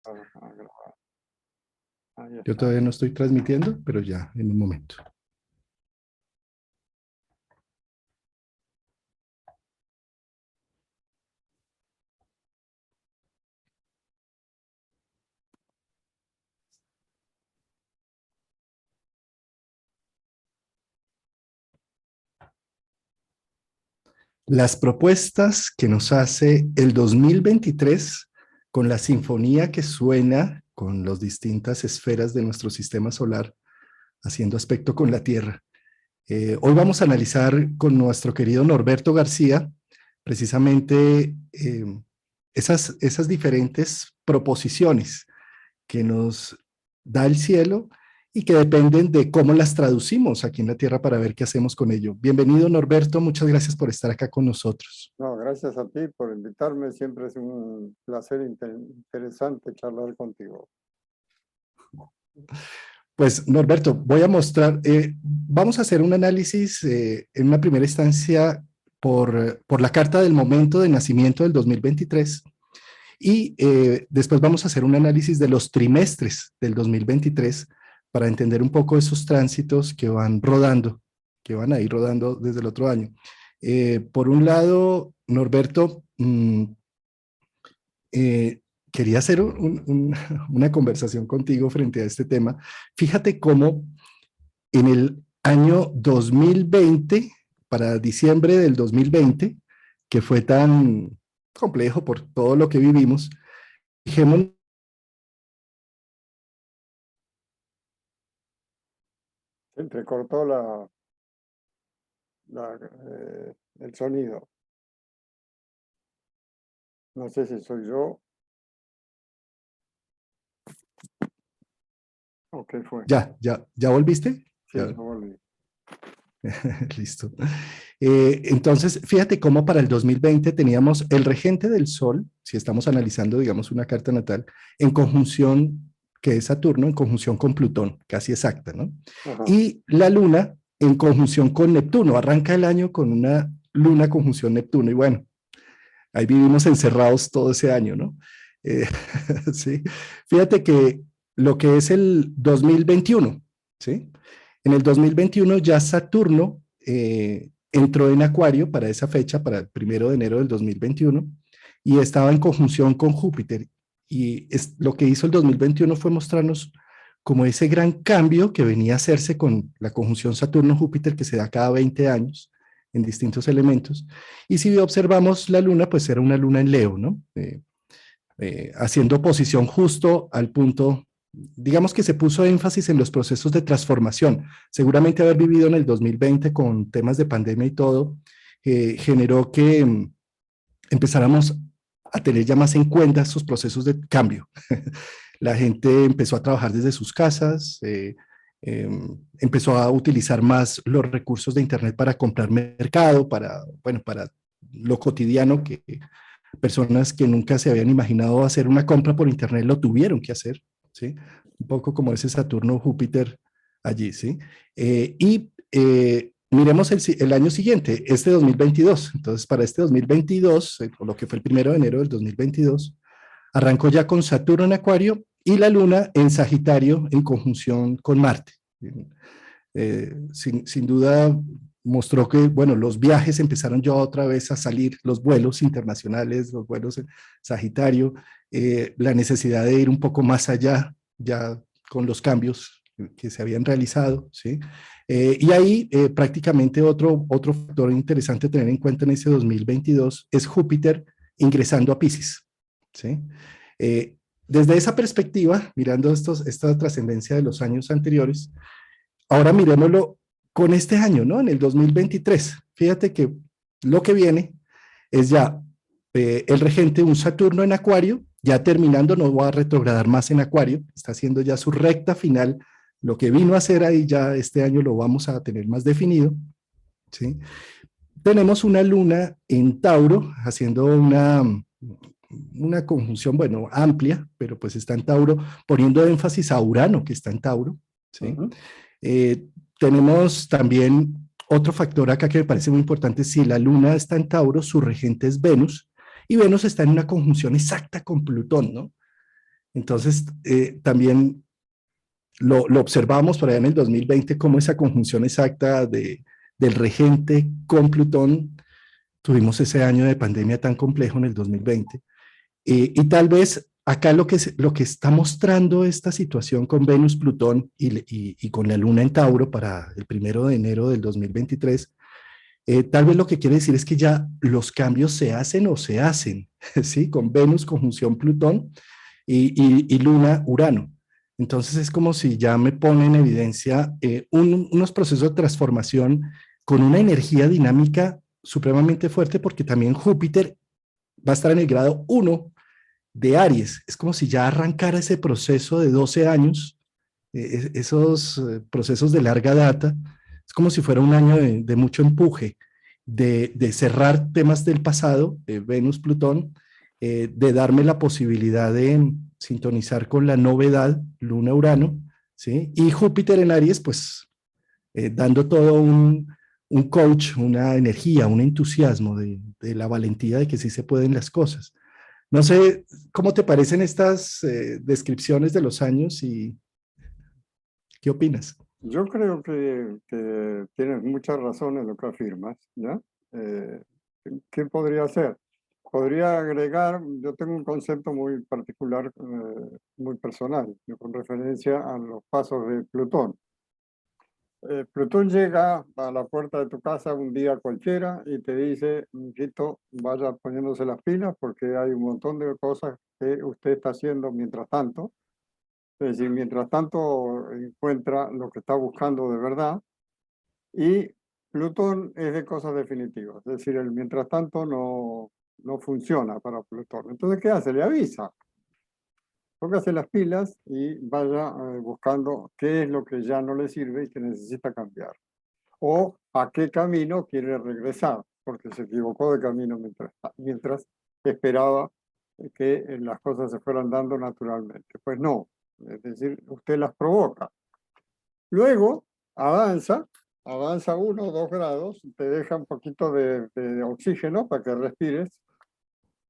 A grabar. Ahí Yo está. todavía no estoy transmitiendo, pero ya en un momento. Las propuestas que nos hace el 2023 con la sinfonía que suena con las distintas esferas de nuestro sistema solar, haciendo aspecto con la Tierra. Hoy vamos a analizar con nuestro querido Norberto García precisamente esas diferentes proposiciones que nos da el cielo y que dependen de cómo las traducimos aquí en la Tierra para ver qué hacemos con ello. Bienvenido, Norberto, muchas gracias por estar acá con nosotros. No, gracias a ti por invitarme. Siempre es un placer interesante charlar contigo. Pues, Norberto, voy a mostrar, vamos a hacer un análisis en una primera instancia por la carta del momento de nacimiento del 2023 y después vamos a hacer un análisis de los trimestres del 2023 para entender un poco esos tránsitos que van rodando, que van a ir rodando desde el otro año. Por un lado, Norberto, quería hacer una conversación contigo frente a este tema. Fíjate cómo en el año 2020, para diciembre del 2020, que fue tan complejo por todo lo que vivimos, dijimos, Se entrecortó el sonido. No sé si soy yo. ¿O qué fue? ¿Ya volviste? Sí, Ya. yo volví. Listo. Entonces, fíjate cómo para el 2020 teníamos el regente del Sol, si estamos analizando, digamos, una carta natal, en conjunción, que es Saturno, en conjunción con Plutón, casi exacta, ¿no? Ajá. Y la Luna en conjunción con Neptuno. Arranca el año con una Luna conjunción Neptuno. Y bueno, ahí vivimos encerrados todo ese año, ¿no? Sí. Fíjate que lo que es el 2021, ¿sí? En el 2021 ya Saturno entró en Acuario para esa fecha, para el 1 de enero del 2021, y estaba en conjunción con Júpiter. Y lo que hizo el 2021 fue mostrarnos como ese gran cambio que venía a hacerse con la conjunción Saturno-Júpiter que se da cada 20 años en distintos elementos. Y si observamos la luna, pues era una luna en Leo, ¿no? Haciendo oposición justo al punto, digamos que se puso énfasis en los procesos de transformación. Seguramente haber vivido en el 2020 con temas de pandemia y todo, generó que empezáramos a tener ya más en cuenta esos procesos de cambio. La gente empezó a trabajar desde sus casas, empezó a utilizar más los recursos de Internet para comprar mercado, bueno, para lo cotidiano que personas que nunca se habían imaginado hacer una compra por Internet lo tuvieron que hacer, ¿sí? Un poco como ese Saturno-Júpiter allí, ¿sí? Miremos el año siguiente, este 2022. Entonces, para este 2022, o lo que fue el 1 de enero del 2022, arrancó ya con Saturno en Acuario y la Luna en Sagitario en conjunción con Marte. Sin duda mostró que, bueno, los viajes empezaron ya otra vez a salir, los vuelos internacionales, los vuelos en Sagitario, la necesidad de ir un poco más allá, ya con los cambios que se habían realizado, ¿sí? Y ahí prácticamente otro factor interesante a tener en cuenta en ese 2022 es Júpiter ingresando a Piscis, ¿sí? Desde esa perspectiva, mirando esta trascendencia de los años anteriores, ahora miremoslo con este año, ¿no? En el 2023. Fíjate que lo que viene es ya el regente, un Saturno en Acuario, ya terminando, no va a retrogradar más en Acuario, está haciendo ya su recta final, lo que vino a hacer ahí ya este año lo vamos a tener más definido, ¿sí? Tenemos una luna en Tauro, haciendo una conjunción, bueno, amplia, pero pues está en Tauro, poniendo énfasis a Urano, que está en Tauro, ¿sí? Tenemos también otro factor acá que me parece muy importante. Si la luna está en Tauro, su regente es Venus, y Venus está en una conjunción exacta con Plutón, ¿no? Entonces, también lo observamos por allá en el 2020, como esa conjunción exacta del regente con Plutón. Tuvimos ese año de pandemia tan complejo en el 2020. Y tal vez acá lo que está mostrando esta situación con Venus, Plutón y con la Luna en Tauro para el 1 de enero del 2023, tal vez lo que quiere decir es que ya los cambios se hacen o se hacen, ¿sí? Con Venus, conjunción Plutón y Luna, Urano. Entonces es como si ya me pone en evidencia unos procesos de transformación con una energía dinámica supremamente fuerte, porque también Júpiter va a estar en el grado 1 de Aries. Es como si ya arrancara ese proceso de 12 años, esos procesos de larga data. Es como si fuera un año de mucho empuje, de cerrar temas del pasado, Venus, Plutón, de darme la posibilidad de sintonizar con la novedad, Luna, Urano, ¿sí? Y Júpiter en Aries, pues dando todo un coach, una energía, un entusiasmo de la valentía de que sí se pueden las cosas. No sé cómo te parecen estas descripciones de los años y qué opinas. Yo creo que tienes mucha razón en lo que afirmas, ¿ya? Eh, ¿Qué podría ser? Podría agregar, yo tengo un concepto muy particular, muy personal, con referencia a los pasos de Plutón. Plutón llega a la puerta de tu casa un día cualquiera y te dice, mijito, vaya poniéndose las pilas porque hay un montón de cosas que usted está haciendo mientras tanto. Es decir, mientras tanto encuentra lo que está buscando de verdad. Y Plutón es de cosas definitivas. Es decir, el mientras tanto no funciona para Plutón. Entonces, ¿qué hace? Le avisa. Póngase las pilas y vaya buscando qué es lo que ya no le sirve y que necesita cambiar. O a qué camino quiere regresar, porque se equivocó de camino mientras esperaba que las cosas se fueran dando naturalmente. Pues no, es decir, usted las provoca. Luego avanza 1 o 2 grados, te deja un poquito de oxígeno para que respires.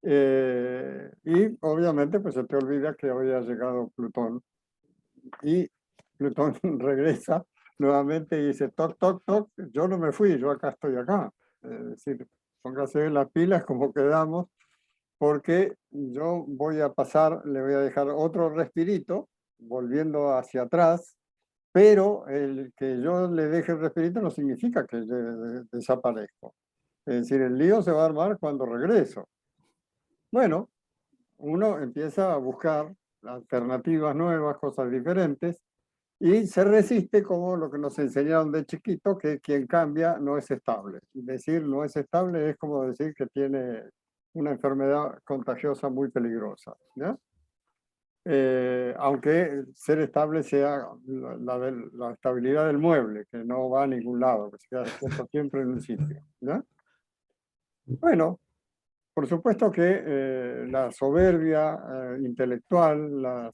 Y obviamente pues se te olvida que hoy ha llegado Plutón y Plutón regresa nuevamente y dice, toc, toc, toc, yo no me fui, yo acá estoy acá. Es decir, póngase las pilas como quedamos, porque yo voy a pasar, le voy a dejar otro respirito, volviendo hacia atrás, pero el que yo le deje el respirito no significa que yo desaparezco. Es decir, el lío se va a armar cuando regreso. Bueno, uno empieza a buscar alternativas nuevas, cosas diferentes, y se resiste como lo que nos enseñaron de chiquito, que quien cambia no es estable. Decir no es estable es como decir que tiene una enfermedad contagiosa muy peligrosa, ¿ya? Aunque ser estable sea la estabilidad del mueble, que no va a ningún lado, que se queda puesto siempre en un sitio, ¿ya? Bueno, por supuesto que la soberbia intelectual, la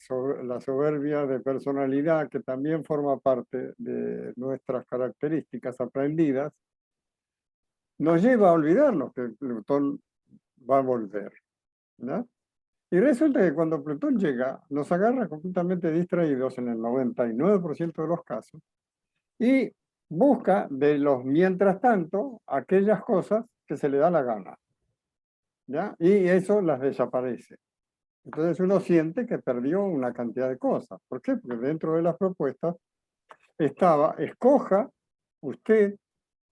soberbia de personalidad, que también forma parte de nuestras características aprendidas, nos lleva a olvidarnos que Plutón va a volver, ¿no? Y resulta que cuando Plutón llega, nos agarra completamente distraídos en el 99% de los casos y busca de los mientras tanto aquellas cosas que se le da la gana, ¿ya? Y eso las desaparece. Entonces uno siente que perdió una cantidad de cosas. ¿Por qué? Porque dentro de las propuestas estaba, escoja usted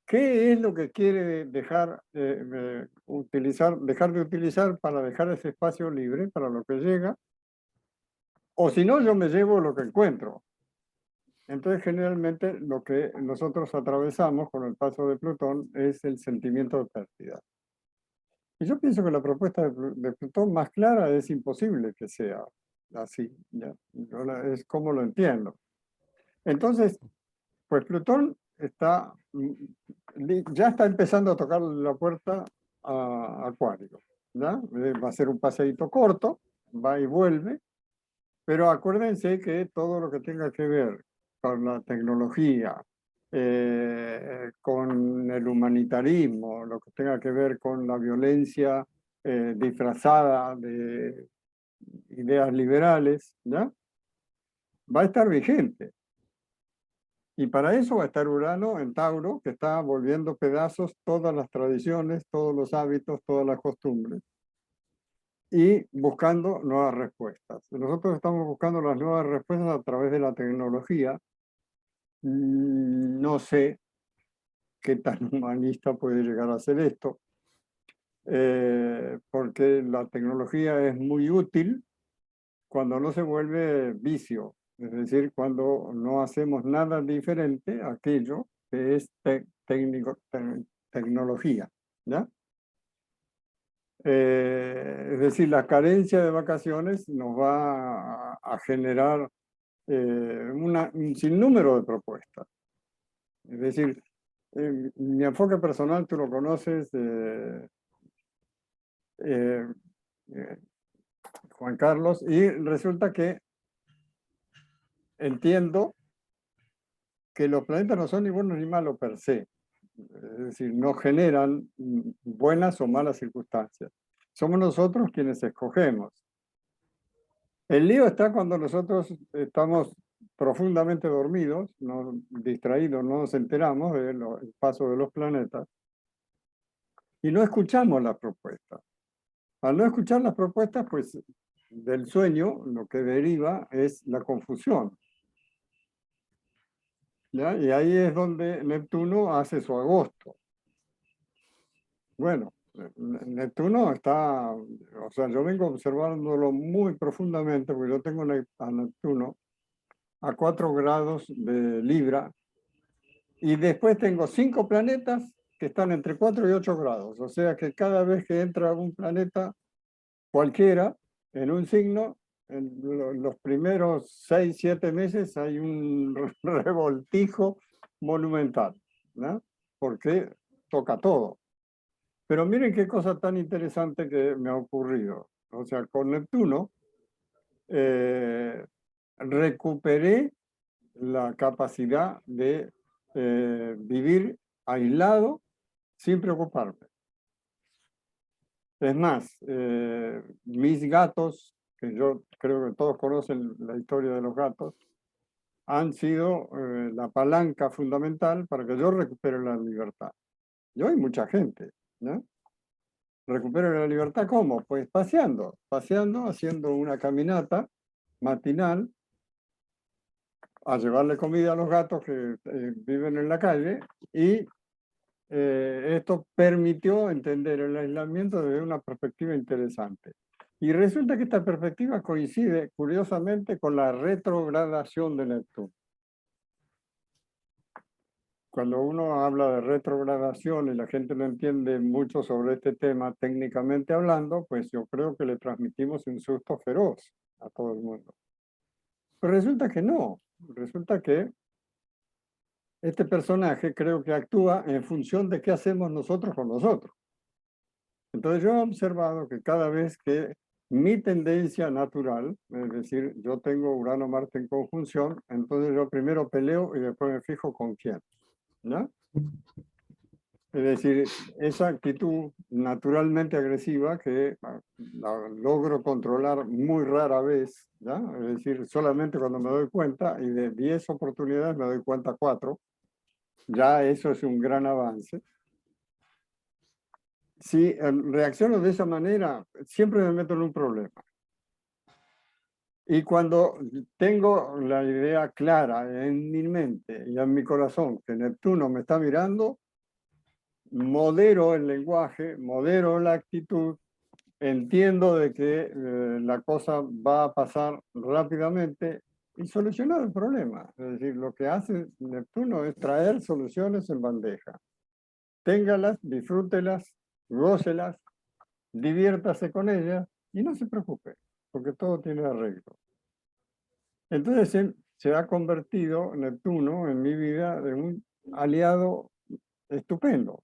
qué es lo que quiere dejar, dejar de utilizar para dejar ese espacio libre para lo que llega, o si no, yo me llevo lo que encuentro. Entonces, generalmente, lo que nosotros atravesamos con el paso de Plutón es el sentimiento de pérdida. Y yo pienso que la propuesta de Plutón más clara es imposible que sea así. ¿Ya? Es como lo entiendo. Entonces, pues Plutón ya está empezando a tocar la puerta a Acuario. ¿Ya? Va a ser un paseíto corto, va y vuelve, pero acuérdense que todo lo que tenga que ver con la tecnología, con el humanitarismo, lo que tenga que ver con la violencia disfrazada ideas liberales, ¿ya? Va a estar vigente. Y para eso va a estar Urano en Tauro, que está volviendo pedazos todas las tradiciones, todos los hábitos, todas las costumbres, y buscando nuevas respuestas. Nosotros estamos buscando las nuevas respuestas a través de la tecnología. No sé qué tan humanista puede llegar a ser esto, porque la tecnología es muy útil cuando no se vuelve vicio, es decir, cuando no hacemos nada diferente a aquello que es tecnología, ¿ya? Es decir, la carencia de vacaciones nos va a generar un sinnúmero de propuestas. Es decir, mi enfoque personal, tú lo conoces, eh, Juan Carlos, y resulta que entiendo que los planetas no son ni buenos ni malos per se. Es decir, no generan buenas o malas circunstancias. Somos nosotros quienes escogemos. El lío está cuando nosotros estamos profundamente dormidos, no, distraídos, no nos enteramos del paso de los planetas y no escuchamos las propuestas. Al no escuchar las propuestas, pues del sueño lo que deriva es la confusión. ¿Ya? Y ahí es donde Neptuno hace su agosto. Bueno, Neptuno está, o sea, yo vengo observándolo muy profundamente, porque yo tengo a Neptuno a 4 grados de Libra, y después tengo 5 planetas que están entre 4 y 8 grados, o sea que cada vez que entra un planeta cualquiera en un signo, en los primeros 6, 7 meses hay un revoltijo monumental, ¿no? Porque toca todo. Pero miren qué cosa tan interesante que me ha ocurrido. O sea, con Neptuno recuperé la capacidad de vivir aislado sin preocuparme. Es más, mis gatos, que yo creo que todos conocen la historia de los gatos, han sido la palanca fundamental para que yo recupere la libertad. Y hoy mucha gente, ¿no? ¿Recupero la libertad cómo? Pues paseando, haciendo una caminata matinal a llevarle comida a los gatos que viven en la calle, y esto permitió entender el aislamiento desde una perspectiva interesante. Y resulta que esta perspectiva coincide, curiosamente, con la retrogradación de Neptuno. Cuando uno habla de retrogradación y la gente no entiende mucho sobre este tema técnicamente hablando, pues yo creo que le transmitimos un susto feroz a todo el mundo. Pero resulta que no, resulta que este personaje creo que actúa en función de qué hacemos nosotros con nosotros. Entonces yo he observado que cada vez que mi tendencia natural, es decir, yo tengo Urano-Marte en conjunción, entonces yo primero peleo y después me fijo con quién, ¿no? Es decir, esa actitud naturalmente agresiva que la logro controlar muy rara vez, ¿ya? Es decir, solamente cuando me doy cuenta, y de 10 oportunidades me doy cuenta 4, ya eso es un gran avance. Si reacciono de esa manera, siempre me meto en un problema. Y cuando tengo la idea clara en mi mente y en mi corazón que Neptuno me está mirando, modero el lenguaje, modero la actitud, entiendo de que la cosa va a pasar rápidamente y solucionar el problema. Es decir, lo que hace Neptuno es traer soluciones en bandeja. Téngalas, disfrútelas, gócelas, diviértase con ellas y no se preocupe, porque todo tiene arreglo. Entonces se ha convertido Neptuno en mi vida en un aliado estupendo.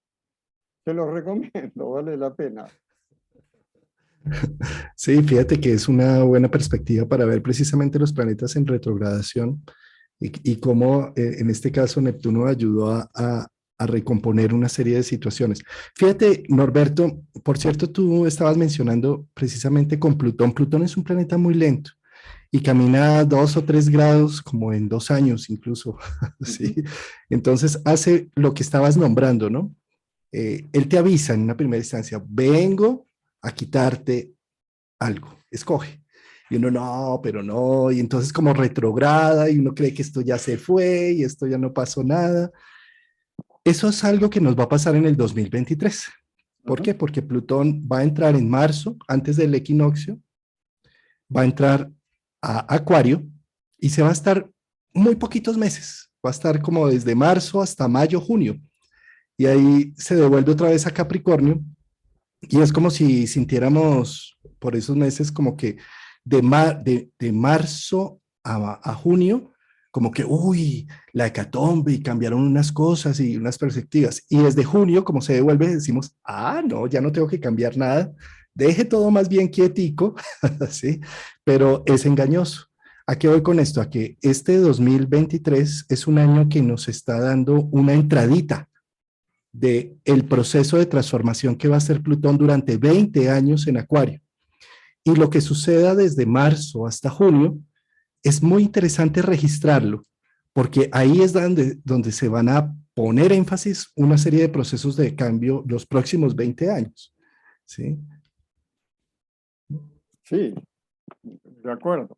Se los recomiendo, vale la pena. Sí, fíjate que es una buena perspectiva para ver precisamente los planetas en retrogradación y cómo en este caso Neptuno ayudó a recomponer una serie de situaciones. Fíjate, Norberto, por cierto, tú estabas mencionando precisamente con Plutón. Plutón es un planeta muy lento y camina 2 o 3 grados como en 2 años incluso, ¿sí? Ujú. Entonces hace lo que estabas nombrando, ¿no? Él te avisa en una primera instancia, vengo a quitarte algo, escoge. Y uno no, pero no, y entonces como retrograda y uno cree que esto ya se fue y esto ya no pasó nada. Eso es algo que nos va a pasar en el 2023. ¿Por Ujú. qué? Porque Plutón va a entrar en marzo, antes del equinoccio, va a entrar a Acuario y se va a estar muy poquitos meses. Va a estar como desde marzo hasta mayo, junio. Y ahí se devuelve otra vez a Capricornio y es como si sintiéramos por esos meses como que de marzo a junio, como que, uy, la hecatombe y cambiaron unas cosas y unas perspectivas. Y desde junio, como se devuelve, decimos, ah, no, ya no tengo que cambiar nada, deje todo más bien quietico, ¿sí? Pero es engañoso. ¿A qué voy con esto? A que este 2023 es un año que nos está dando una entradita de el proceso de transformación que va a ser Plutón durante 20 años en Acuario. Y lo que suceda desde marzo hasta junio es muy interesante registrarlo, porque ahí es donde se van a poner énfasis una serie de procesos de cambio los próximos 20 años. ¿Sí? Sí, de acuerdo.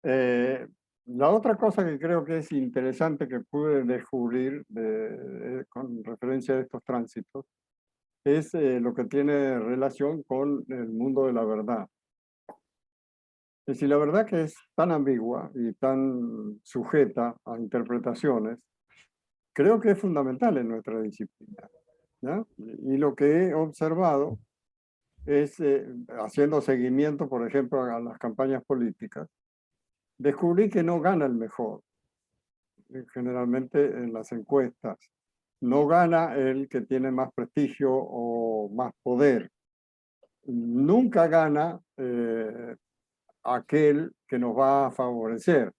La otra cosa que creo que es interesante que pude descubrir con referencia a estos tránsitos es lo que tiene relación con el mundo de la verdad. Es decir, la verdad que es tan ambigua y tan sujeta a interpretaciones, creo que es fundamental en nuestra disciplina, ¿ya? Y lo que he observado es, haciendo seguimiento, por ejemplo, a las campañas políticas, descubrí que no gana el mejor, generalmente en las encuestas. No gana el que tiene más prestigio o más poder. Nunca gana aquel que nos va a favorecer.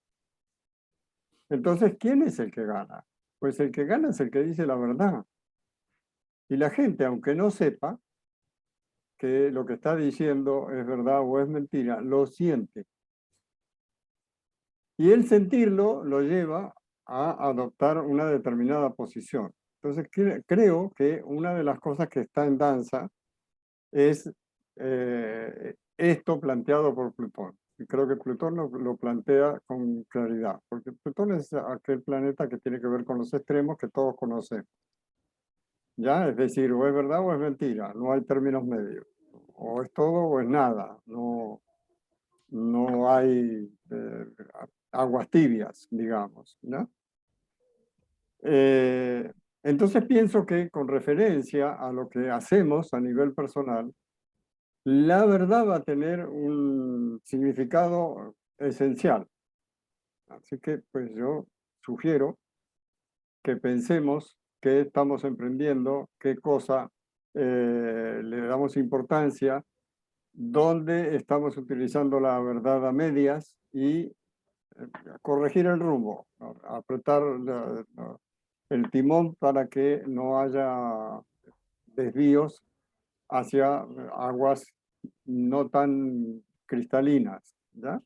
Entonces, ¿quién es el que gana? Pues el que gana es el que dice la verdad. Y la gente, aunque no sepa que lo que está diciendo es verdad o es mentira, lo siente. Y el sentirlo lo lleva a adoptar una determinada posición. Entonces, creo que una de las cosas que está en danza es esto planteado por Plutón. Y creo que Plutón lo plantea con claridad, porque Plutón es aquel planeta que tiene que ver con los extremos que todos conocemos. ¿Ya? Es decir, o es verdad o es mentira, no hay términos medios. O es todo o es nada, no hay aguas tibias, digamos, ¿no? Entonces pienso que con referencia a lo que hacemos a nivel personal, la verdad va a tener un significado esencial. Así que pues yo sugiero que pensemos qué estamos emprendiendo, qué cosa le damos importancia, dónde estamos utilizando la verdad a medias y corregir el rumbo, apretar el timón para que no haya desvíos hacia aguas no tan cristalinas, ¿ya?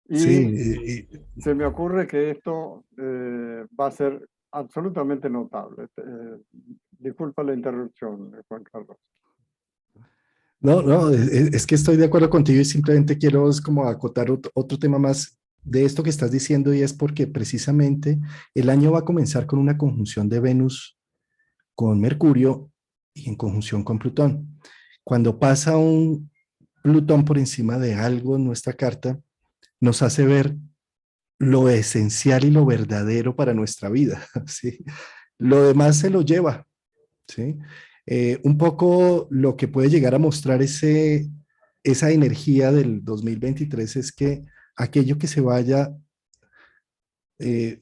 Sí, Y se me ocurre que esto va a ser absolutamente notable. Disculpa la interrupción, Juan Carlos. no, no, es que estoy de acuerdo contigo y simplemente quiero es como acotar otro tema más de esto que estás diciendo y es porque precisamente el año va a comenzar con una conjunción de Venus con Mercurio y en conjunción con Plutón. Cuando pasa un Plutón por encima de algo en nuestra carta, nos hace ver lo esencial y lo verdadero para nuestra vida, ¿sí? Lo demás se lo lleva, ¿sí? Un poco lo que puede llegar a mostrar esa energía del 2023 es que aquello que se vaya eh,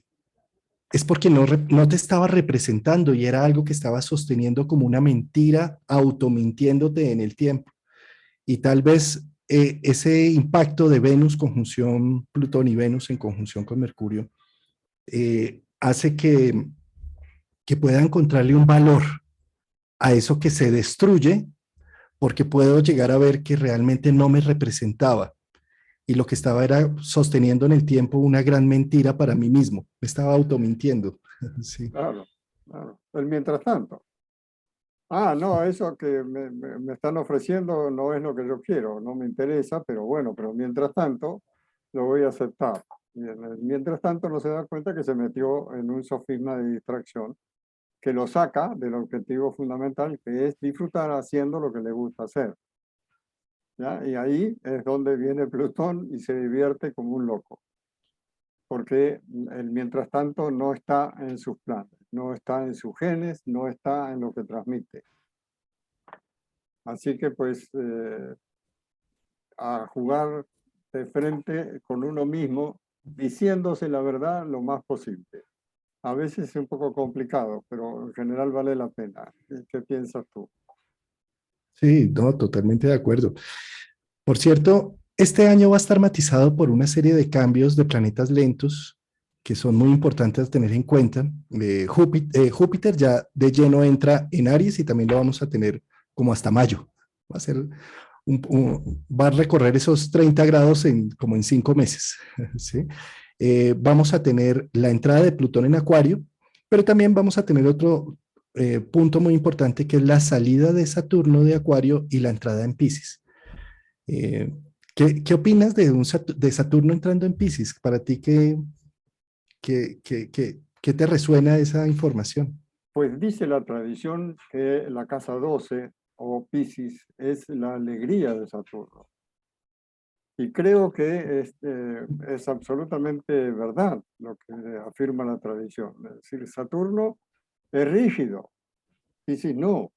es porque no te estaba representando y era algo que estaba sosteniendo como una mentira, automintiéndote en el tiempo. Y tal vez ese impacto de Venus conjunción Plutón y Venus en conjunción con Mercurio hace que que pueda encontrarle un valor a eso que se destruye, porque puedo llegar a ver que realmente no me representaba y lo que estaba era sosteniendo en el tiempo una gran mentira para mí mismo. Me estaba automintiendo. Sí. Claro, claro. El mientras tanto. Ah, no, eso que me están ofreciendo no es lo que yo quiero, no me interesa, pero bueno, pero mientras tanto lo voy a aceptar. Y mientras tanto no se da cuenta que se metió en un sofisma de distracción que lo saca del objetivo fundamental, que es disfrutar haciendo lo que le gusta hacer. ¿Ya? Y ahí es donde viene Plutón y se divierte como un loco, porque el mientras tanto no está en sus planes, no está en sus genes, no está en lo que transmite. Así que pues a jugar de frente con uno mismo, diciéndose la verdad lo más posible. A veces es un poco complicado, pero en general vale la pena. ¿Qué piensas tú? Sí, no, totalmente de acuerdo. Por cierto, este año va a estar matizado por una serie de cambios de planetas lentos que son muy importantes a tener en cuenta. Júpiter ya de lleno entra en Aries y también lo vamos a tener como hasta mayo. Va a ser va a recorrer esos 30 grados como en 5 meses. ¿Sí? Vamos a tener la entrada de Plutón en Acuario, pero también vamos a tener otro punto muy importante que es la salida de Saturno de Acuario y la entrada en Piscis. ¿Qué opinas de Saturno entrando en Piscis? Para ti, ¿qué te resuena esa información? Pues dice la tradición que la casa 12 o Piscis es la alegría de Saturno. Y creo que es absolutamente verdad lo que afirma la tradición. Es decir, Saturno es rígido, Piscis no.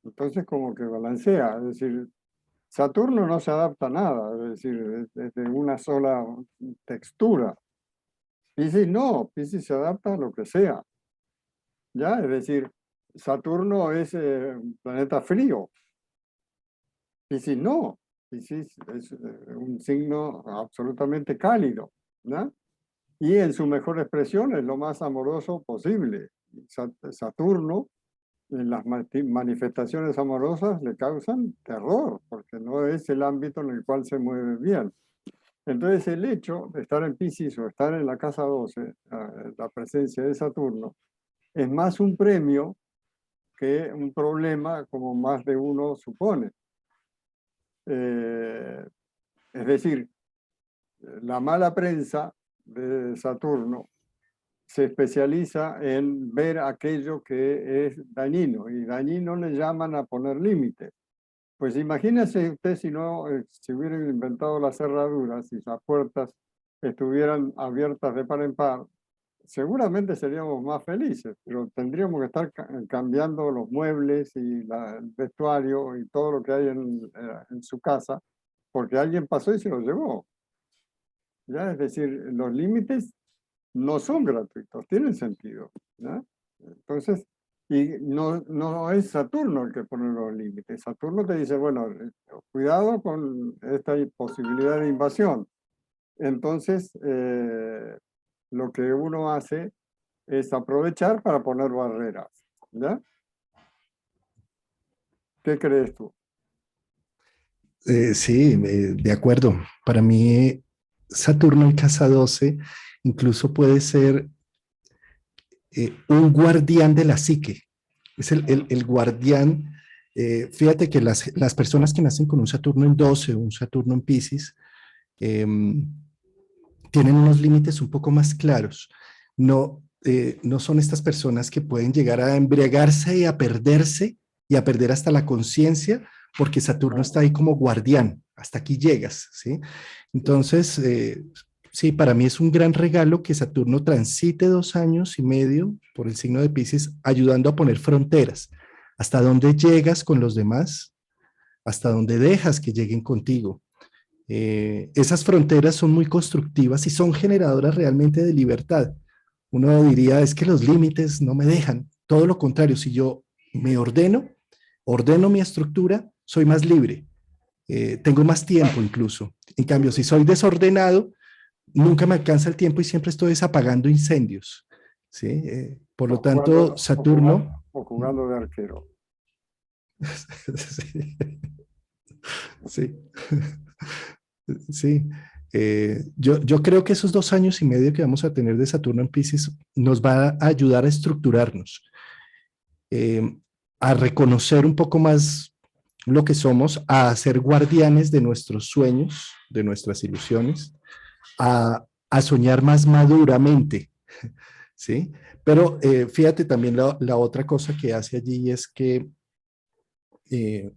Entonces como que balancea, es decir, Saturno no se adapta a nada, es decir, es de una sola textura. Piscis no, Piscis se adapta a lo que sea. ¿Ya? Es decir, Saturno es un planeta frío. Piscis no. Piscis es un signo absolutamente cálido, ¿no? Y en su mejor expresión es lo más amoroso posible. Saturno, en las manifestaciones amorosas, le causan terror, porque no es el ámbito en el cual se mueve bien. Entonces, el hecho de estar en Piscis o estar en la casa 12, la presencia de Saturno, es más un premio que un problema como más de uno supone. Es decir, la mala prensa de Saturno se especializa en ver aquello que es dañino, y dañino le llaman a poner límites. Pues imagínese usted si no se hubieran inventado las cerraduras y las puertas estuvieran abiertas de par en par, seguramente seríamos más felices, pero tendríamos que estar cambiando los muebles y el vestuario y todo lo que hay en su casa, porque alguien pasó y se lo llevó. ¿Ya? Es decir, los límites no son gratuitos, tienen sentido. ¿Ya? Entonces, y no es Saturno el que pone los límites. Saturno te dice, bueno, cuidado con esta posibilidad de invasión. Entonces, lo que uno hace es aprovechar para poner barreras. ¿Ya? ¿Qué crees tú? Sí, de acuerdo. Para mí, Saturno en casa 12 incluso puede ser un guardián de la psique. Es el guardián. Fíjate que las personas que nacen con un Saturno en 12 o un Saturno en Piscis eh, tienen unos límites un poco más claros. No son estas personas que pueden llegar a embriagarse y a perder hasta la conciencia, porque Saturno está ahí como guardián, hasta aquí llegas, ¿sí? Entonces, sí, para mí es un gran regalo que Saturno transite 2 años y medio por el signo de Piscis, ayudando a poner fronteras, hasta dónde llegas con los demás, hasta dónde dejas que lleguen contigo. Esas fronteras son muy constructivas y son generadoras realmente de libertad. Uno diría, es que los límites no me dejan. Todo lo contrario, si yo me ordeno mi estructura, soy más libre. Tengo más tiempo incluso. En cambio, si soy desordenado, nunca me alcanza el tiempo y siempre estoy apagando incendios. ¿Sí? Por o lo tanto, Saturno... o jugando de arquero. Sí, sí. Sí. Yo creo que esos 2 años y medio que vamos a tener de Saturno en Piscis nos va a ayudar a estructurarnos, eh, a reconocer un poco más lo que somos, a ser guardianes de nuestros sueños, de nuestras ilusiones, a soñar más maduramente, ¿sí? Pero fíjate también la otra cosa que hace allí es que eh,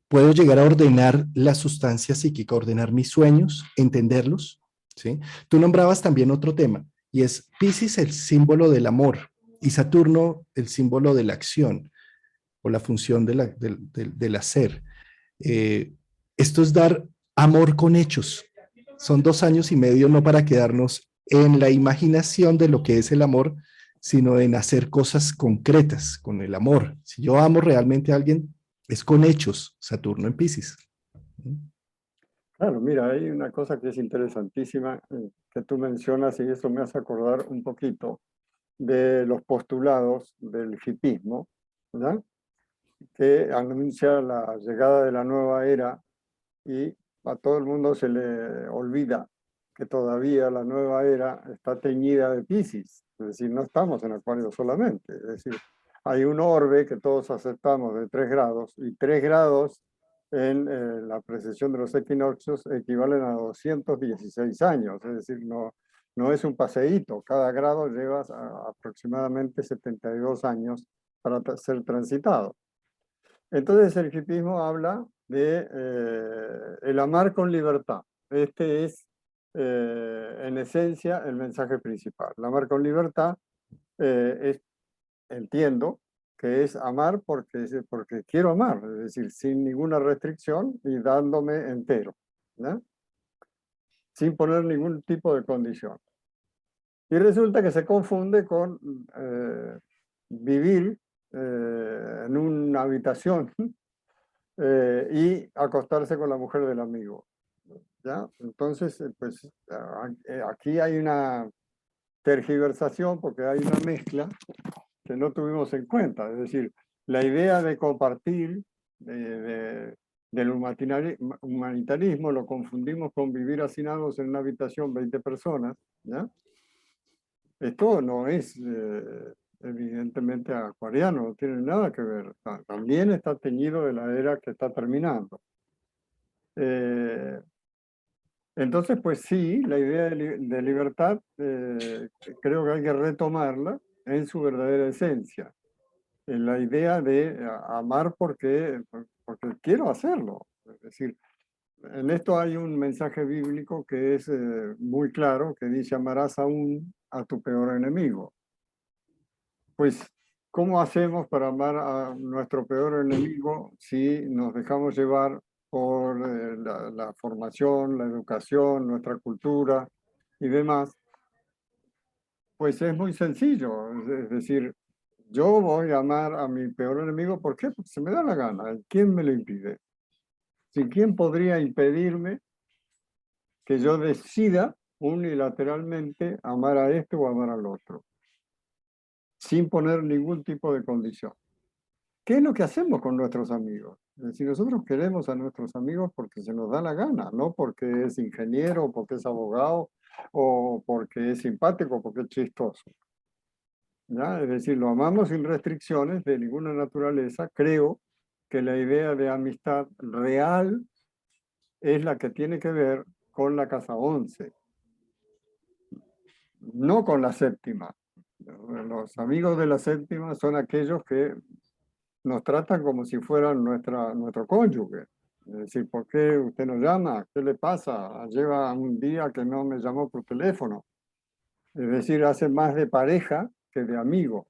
puedo llegar a ordenar la sustancia psíquica, ordenar mis sueños, entenderlos, ¿sí? Tú nombrabas también otro tema, y es Piscis el símbolo del amor y Saturno el símbolo de la acción o la función del hacer. Eh, Esto es dar amor con hechos. Son 2 años y medio no para quedarnos en la imaginación de lo que es el amor, sino en hacer cosas concretas con el amor. Si yo amo realmente a alguien, es con hechos, Saturno en Piscis. Claro, mira, hay una cosa que es interesantísima que tú mencionas y eso me hace acordar un poquito de los postulados del hipismo, ¿verdad? Que anuncia la llegada de la nueva era y a todo el mundo se le olvida que todavía la nueva era está teñida de Piscis, es decir, no estamos en Acuario solamente, es decir, hay un orbe que todos aceptamos de 3 grados y 3 grados en la precesión de los equinoccios equivalen a 216 años, es decir, no es un paseíto, cada grado lleva aproximadamente 72 años para ser transitado. Entonces el hipismo habla de el amar con libertad. Este es, en esencia, el mensaje principal. El amar con libertad entiendo que es amar porque quiero amar, es decir, sin ninguna restricción y dándome entero, ¿no? Sin poner ningún tipo de condición. Y resulta que se confunde con vivir en una habitación y acostarse con la mujer del amigo. ¿Ya? Entonces, pues aquí hay una tergiversación porque hay una mezcla que no tuvimos en cuenta. Es decir, la idea de compartir del humanitarismo lo confundimos con vivir hacinados en una habitación 20 personas. ¿Ya? Esto no es evidentemente acuariano, no tiene nada que ver. También está teñido de la era que está terminando. Entonces, pues sí, la idea de libertad creo que hay que retomarla en su verdadera esencia. En la idea de amar porque quiero hacerlo. Es decir, en esto hay un mensaje bíblico que es muy claro, que dice, amarás aún a tu peor enemigo. Pues, ¿cómo hacemos para amar a nuestro peor enemigo si nos dejamos llevar por la formación, la educación, nuestra cultura y demás? Pues es muy sencillo, es decir, yo voy a amar a mi peor enemigo, ¿por qué? Porque se me da la gana. ¿Quién me lo impide? ¿Si quién podría impedirme que yo decida unilateralmente amar a este o amar al otro, sin poner ningún tipo de condición? ¿Qué es lo que hacemos con nuestros amigos? Es decir, nosotros queremos a nuestros amigos porque se nos da la gana, no porque es ingeniero, porque es abogado, o porque es simpático, porque es chistoso. ¿Ya? Es decir, lo amamos sin restricciones de ninguna naturaleza. Creo que la idea de amistad real es la que tiene que ver con la casa 11, no con la séptima. Los amigos de la séptima son aquellos que nos tratan como si fueran nuestro cónyuge. Es decir, ¿por qué usted nos llama? ¿Qué le pasa? Lleva un día que no me llamó por teléfono. Es decir, hace más de pareja que de amigo.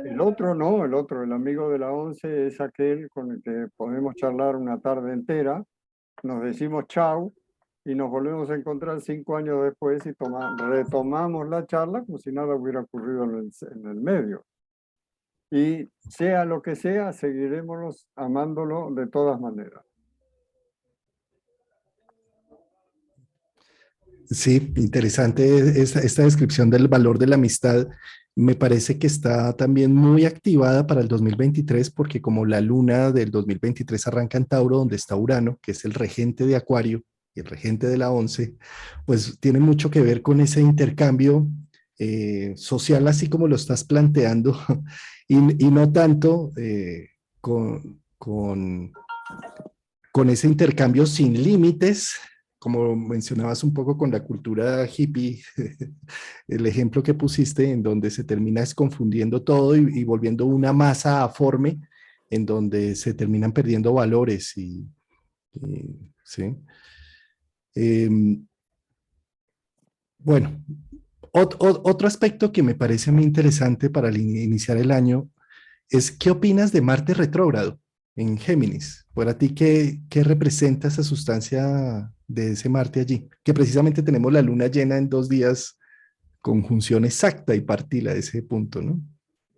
El otro no, el amigo de la 11 es aquel con el que podemos charlar una tarde entera, nos decimos chau y nos volvemos a encontrar 5 años después y retomamos la charla como si nada hubiera ocurrido en el medio. Y sea lo que sea, seguiremos amándolo de todas maneras. Sí, interesante esta descripción del valor de la amistad. Me parece que está también muy activada para el 2023 porque como la luna del 2023 arranca en Tauro, donde está Urano, que es el regente de Acuario y el regente de la 11, pues tiene mucho que ver con ese intercambio social, así como lo estás planteando, y no tanto con ese intercambio sin límites, como mencionabas un poco con la cultura hippie, el ejemplo que pusiste, en donde se termina desconfundiendo todo y volviendo una masa aforme, en donde se terminan perdiendo valores ¿sí? Eh, bueno, otro aspecto que me parece muy interesante para iniciar el año es ¿qué opinas de Marte retrógrado en Géminis? Para ti, ¿qué representa esa sustancia de ese Marte allí? Que precisamente tenemos la luna llena en 2 días, conjunción exacta y partila de ese punto, ¿no?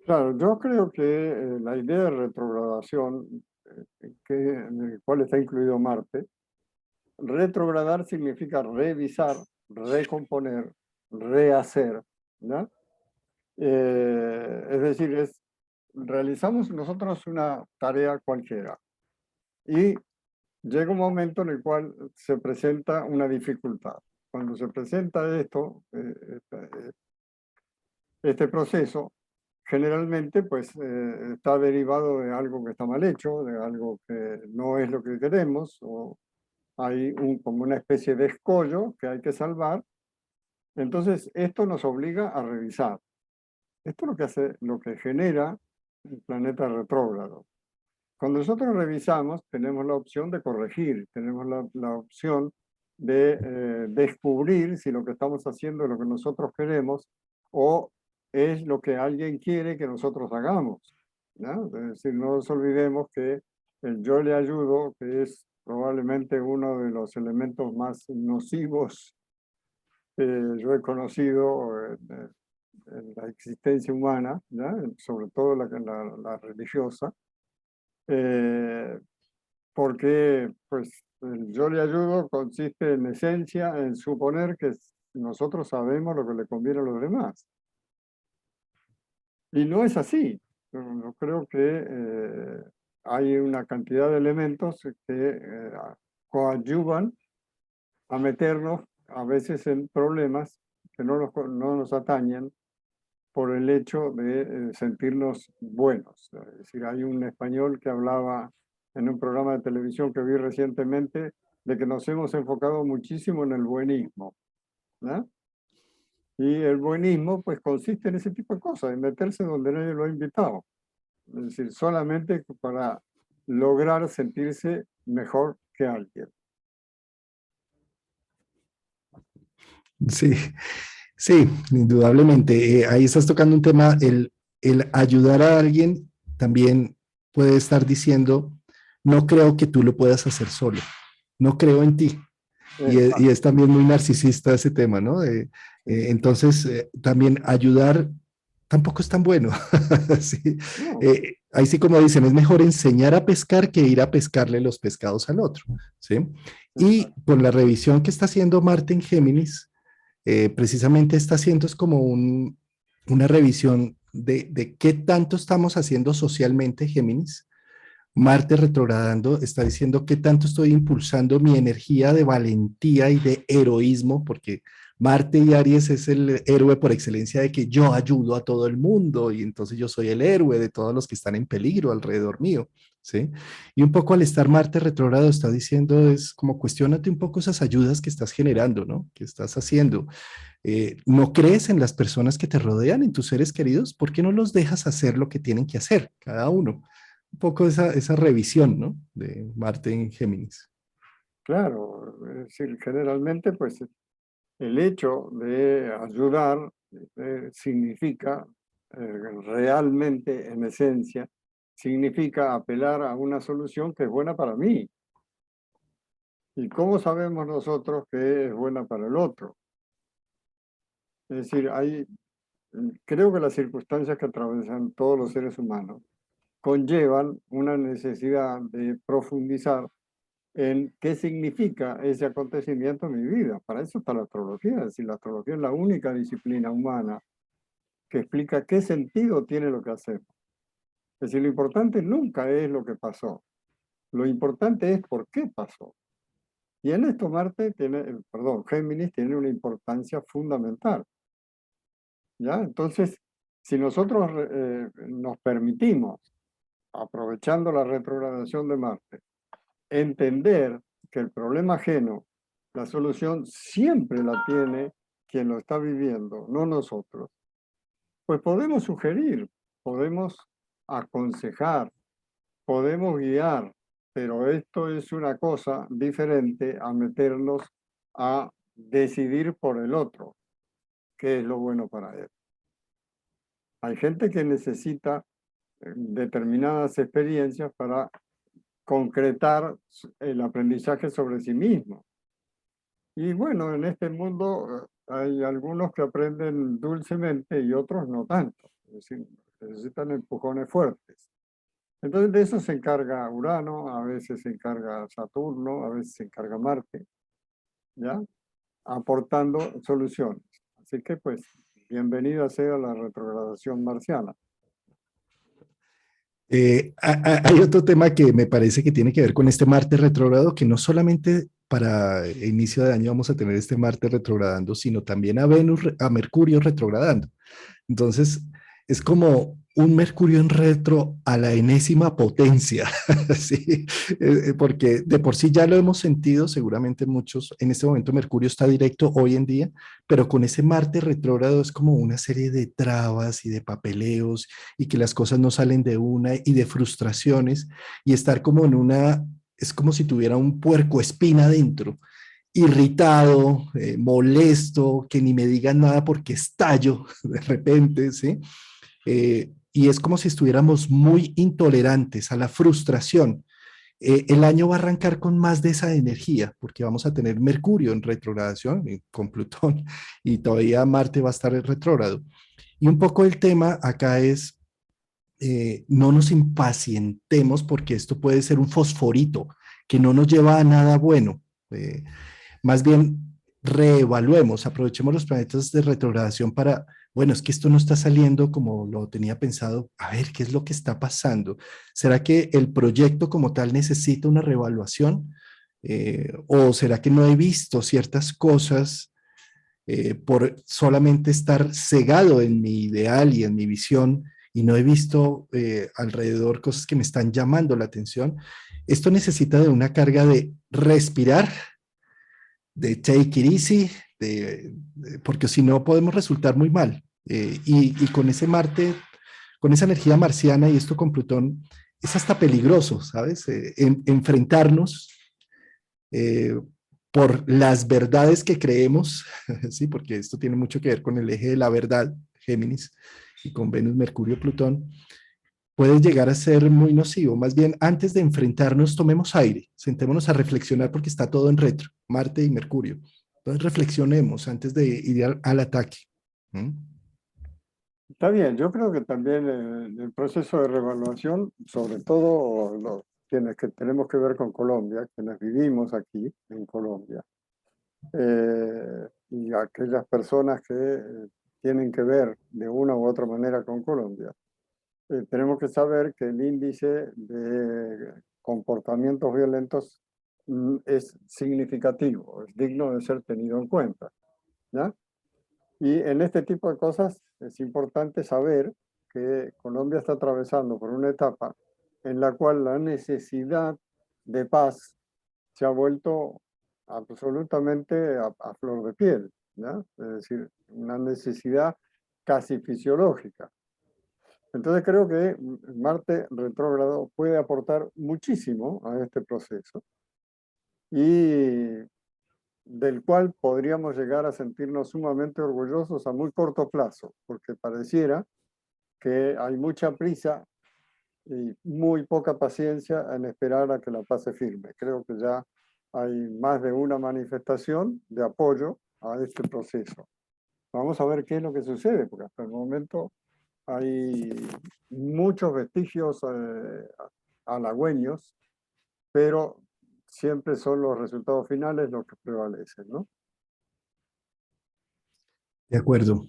Claro, yo creo que la idea de retrogradación, en el cual está incluido Marte, retrogradar significa revisar, recomponer, rehacer, ¿no? Es decir, realizamos nosotros una tarea cualquiera y llega un momento en el cual se presenta una dificultad. Cuando se presenta este proceso, generalmente pues está derivado de algo que está mal hecho, de algo que no es lo que queremos, o hay como una especie de escollo que hay que salvar. Entonces, esto nos obliga a revisar. Esto es lo que hace, lo que genera el planeta retrógrado. Cuando nosotros revisamos, tenemos la opción de corregir, tenemos la opción de descubrir si lo que estamos haciendo es lo que nosotros queremos o es lo que alguien quiere que nosotros hagamos, ¿no? Es decir, no nos olvidemos que el yo le ayudo, que es probablemente uno de los elementos más nocivos que yo he conocido en la existencia humana, ¿ya? Sobre todo la religiosa, eh, porque pues el yo le ayudo consiste en esencia en suponer que nosotros sabemos lo que le conviene a los demás. Y no es así. Yo creo que hay una cantidad de elementos que coadyuvan a meternos a veces en problemas que no nos atañen por el hecho de sentirnos buenos. Es decir, hay un español que hablaba en un programa de televisión que vi recientemente de que nos hemos enfocado muchísimo en el buenismo, ¿no? Y el buenismo pues consiste en ese tipo de cosas, en meterse donde nadie lo ha invitado. Es decir, solamente para lograr sentirse mejor que alguien. Sí, sí, indudablemente. Ahí estás tocando un tema, el ayudar a alguien también puede estar diciendo, no creo que tú lo puedas hacer solo, no creo en ti. Y es Exacto. también muy narcisista ese tema, ¿no? Sí. Entonces, también ayudar tampoco es tan bueno. Sí. No, Ahí sí, como dicen, es mejor enseñar a pescar que ir a pescarle los pescados al otro, ¿sí? Y exacto. con la revisión que está haciendo Martin Géminis, precisamente está haciendo es como una revisión de qué tanto estamos haciendo socialmente, Géminis. Marte retrogradando está diciendo qué tanto estoy impulsando mi energía de valentía y de heroísmo, porque Marte y Aries es el héroe por excelencia de que yo ayudo a todo el mundo y entonces yo soy el héroe de todos los que están en peligro alrededor mío, ¿sí? Y un poco al estar Marte retrógrado está diciendo es como cuestiónate un poco esas ayudas que estás generando, ¿no? Que estás haciendo. ¿No crees en las personas que te rodean, en tus seres queridos? ¿Por qué no los dejas hacer lo que tienen que hacer, cada uno? Un poco esa revisión, ¿no? De Marte en Géminis. Claro, es decir, generalmente pues el hecho de ayudar significa realmente, en esencia, significa apelar a una solución que es buena para mí. ¿Y cómo sabemos nosotros que es buena para el otro? Es decir, creo que las circunstancias que atravesan todos los seres humanos conllevan una necesidad de profundizar en qué significa ese acontecimiento en mi vida. Para eso está la astrología, es decir, la astrología es la única disciplina humana que explica qué sentido tiene lo que hacemos. Es decir, lo importante nunca es lo que pasó, lo importante es por qué pasó. Y en esto Marte tiene, perdón, Géminis tiene una importancia fundamental. ¿Ya? Entonces, si nosotros nos permitimos, aprovechando la retrogradación de Marte, entender que el problema ajeno, la solución siempre la tiene quien lo está viviendo, no nosotros, pues podemos sugerir, podemos aconsejar, podemos guiar, pero esto es una cosa diferente a meternos a decidir por el otro, qué es lo bueno para él. Hay gente que necesita determinadas experiencias para concretar el aprendizaje sobre sí mismo. Y bueno, en este mundo hay algunos que aprenden dulcemente y otros no tanto. Es decir, necesitan empujones fuertes. Entonces de eso se encarga Urano, a veces se encarga Saturno, a veces se encarga Marte, ¿ya? Aportando soluciones. Así que pues, bienvenida sea la retrogradación marciana. Hay otro tema que me parece que tiene que ver con este Marte retrógrado, que no solamente para inicio de año vamos a tener este Marte retrogradando, sino también a Venus, a Mercurio retrogradando. Entonces, es como un Mercurio en retro a la enésima potencia, ¿sí? Porque de por sí ya lo hemos sentido, seguramente muchos, en este momento Mercurio está directo hoy en día, pero con ese Marte retrógrado es como una serie de trabas y de papeleos y que las cosas no salen de una y de frustraciones y estar como en una, es como si tuviera un puerco espina dentro irritado, molesto, que ni me digan nada porque estallo de repente, ¿sí? Y es como si estuviéramos muy intolerantes a la frustración. El año va a arrancar con más de esa energía, porque vamos a tener Mercurio en retrogradación con Plutón y todavía Marte va a estar en retrógrado. Y un poco el tema acá es, no nos impacientemos porque esto puede ser un fosforito que no nos lleva a nada bueno. Más bien, reevaluemos, aprovechemos los planetas de retrogradación para, bueno, es que esto no está saliendo como lo tenía pensado, a ver, ¿qué es lo que está pasando? ¿Será que el proyecto como tal necesita una reevaluación? ¿O será que no he visto ciertas cosas por solamente estar cegado en mi ideal y en mi visión y no he visto alrededor cosas que me están llamando la atención? Esto necesita de una carga de respirar, de take it easy, porque si no podemos resultar muy mal. Y con ese Marte, con esa energía marciana y esto con Plutón, es hasta peligroso, ¿sabes? Enfrentarnos eh, por las verdades que creemos, ¿sí? Porque esto tiene mucho que ver con el eje de la verdad, Géminis, y con Venus, Mercurio, Plutón, puede llegar a ser muy nocivo. Más bien, antes de enfrentarnos, tomemos aire, sentémonos a reflexionar porque está todo en retro, Marte y Mercurio. Entonces reflexionemos antes de ir al ataque. ¿Mm? Está bien, yo creo que también el proceso de revaluación, sobre todo quienes que tenemos que ver con Colombia, quienes vivimos aquí en Colombia, y aquellas personas que tienen que ver de una u otra manera con Colombia, tenemos que saber que el índice de comportamientos violentos es significativo, es digno de ser tenido en cuenta, ¿ya? Y en este tipo de cosas es importante saber que Colombia está atravesando por una etapa en la cual la necesidad de paz se ha vuelto absolutamente a flor de piel, ¿no? Es decir, una necesidad casi fisiológica. Entonces creo que Marte retrógrado puede aportar muchísimo a este proceso y del cual podríamos llegar a sentirnos sumamente orgullosos a muy corto plazo, porque pareciera que hay mucha prisa y muy poca paciencia en esperar a que la paz se firme. Creo que ya hay más de una manifestación de apoyo a este proceso. Vamos a ver qué es lo que sucede, porque hasta el momento hay muchos vestigios halagüeños, pero siempre son los resultados finales los que prevalecen, ¿no? De acuerdo.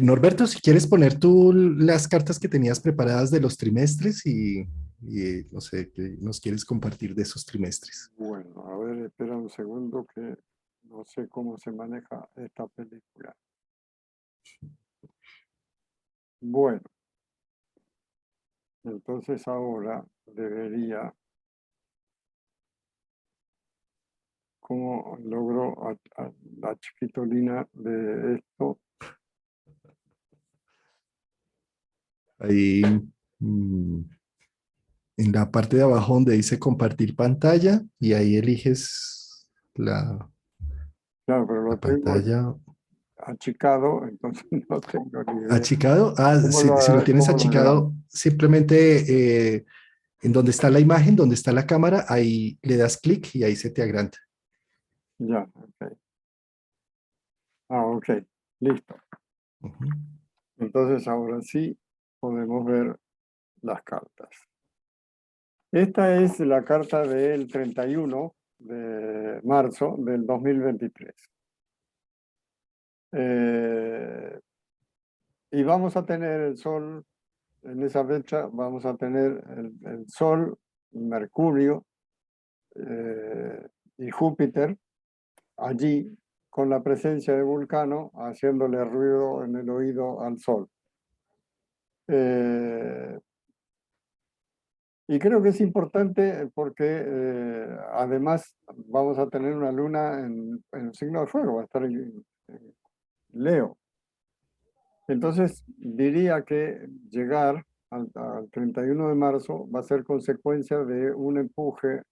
Norberto, si quieres poner tú las cartas que tenías preparadas de los trimestres y no sé, ¿qué nos quieres compartir de esos trimestres? Bueno, a ver, espera un segundo que no sé cómo se maneja esta película. Bueno, entonces ahora debería, ¿cómo logro a la chiquitolina de esto? Ahí en la parte de abajo donde dice compartir pantalla y ahí eliges Claro, pero lo la tengo pantalla achicado, entonces no tengo ni idea. achicado. Ah, ¿Cómo si lo tienes cómo lo hagamos? achicado, simplemente en donde está la imagen, donde está la cámara, ahí le das clic y ahí se te agranda. Ya, ok. Ah, ok, listo. Ujú. Entonces ahora sí podemos ver las cartas. Esta es la carta del 31 de marzo del 2023. Y vamos a tener el Sol, en esa fecha vamos a tener el Sol, Mercurio y Júpiter allí con la presencia de Vulcano haciéndole ruido en el oído al Sol. Y creo que es importante porque además vamos a tener una luna en el signo de fuego, va a estar en Leo. Entonces diría que llegar al 31 de marzo va a ser consecuencia de un empuje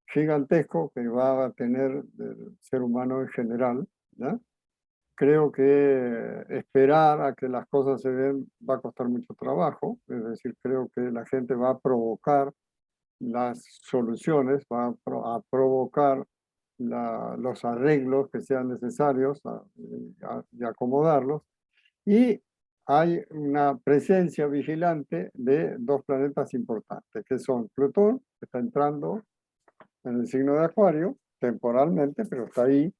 gigantesco que va a tener el ser humano en general, ¿no? Creo que esperar a que las cosas se den va a costar mucho trabajo, es decir, creo que la gente va a provocar las soluciones, va a provocar los arreglos que sean necesarios y acomodarlos. Y hay una presencia vigilante de dos planetas importantes, que son Plutón, que está entrando en el signo de Acuario, temporalmente, pero está ahí,